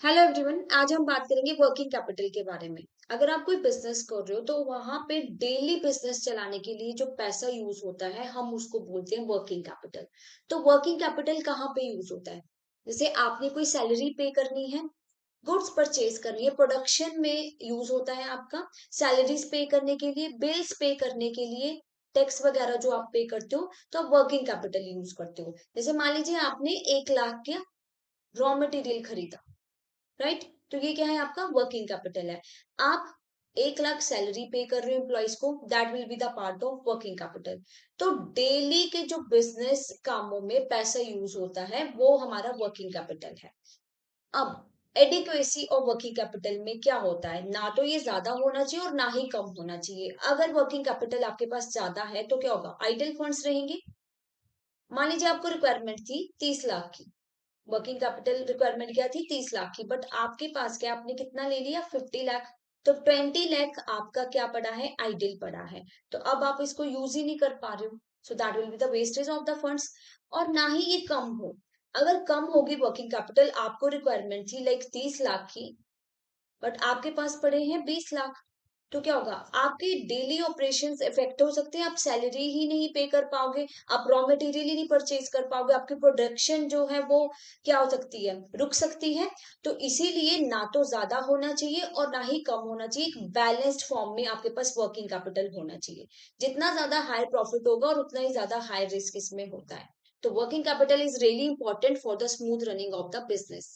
Hello everyone. आज हम बात करेंगे वर्किंग कैपिटल के बारे में। अगर आप कोई बिजनेस कर रहे हो तो वहां पे डेली बिजनेस चलाने के लिए जो पैसा यूज होता है हम उसको बोलते हैं वर्किंग कैपिटल। तो वर्किंग कैपिटल कहाँ पे यूज होता है? जैसे आपने कोई सैलरी पे करनी है, गुड्स परचेज करनी है, प्रोडक्शन में यूज होता है आपका। सैलरीज पे करने के लिए, बिल्स पे करने के लिए, टैक्स वगैरह जो आप पे करते हो, तो आप वर्किंग कैपिटल यूज करते हो। जैसे मान लीजिए आपने 1 लाख का रॉ मटेरियल खरीदा, राइट? तो ये क्या है? आपका वर्किंग कैपिटल है। आप 1 लाख सैलरी पे कर रहे हो एम्प्लॉइज को, that will be the part of working capital. तो डेली के जो बिजनेस कामों में पैसा यूज होता है वो हमारा वर्किंग कैपिटल है। अब एडिक्वेसी और वर्किंग कैपिटल में क्या होता है? ना तो ये ज्यादा होना चाहिए और ना ही कम होना चाहिए। अगर वर्किंग कैपिटल आपके पास ज्यादा है तो क्या होगा? आइडल फंड्स रहेंगे। मान लीजिए आपको रिक्वायरमेंट थी 30 लाख की, वर्किंग कैपिटल रिक्वायरमेंट क्या थी? 30 लाख की, बट आपके पास क्या, आपने कितना ले लिया? 50 लाख। तो 20 लाख आपका क्या पड़ा है? आइडिल पड़ा है। तो अब आप इसको यूज ही नहीं कर पा रहे हो, so that will be the wastage of the funds. और ना ही ये कम हो। अगर कम होगी वर्किंग कैपिटल, आपको रिक्वायरमेंट थी लाइक 30 लाख की, बट आपके पास पड़े हैं 20 लाख, तो क्या होगा? आपके डेली ऑपरेशंस इफेक्ट हो सकते हैं। आप सैलरी ही नहीं पे कर पाओगे, आप रॉ मटेरियल ही नहीं परचेज कर पाओगे, आपकी प्रोडक्शन जो है वो क्या हो सकती है? रुक सकती है। तो इसीलिए ना तो ज्यादा होना चाहिए और ना ही कम होना चाहिए। एक बैलेंस्ड फॉर्म में आपके पास वर्किंग कैपिटल होना चाहिए। जितना ज्यादा हाई प्रॉफिट होगा और उतना ही ज्यादा हाई रिस्क इसमें होता है। तो working capital is really important for the smooth running of the business.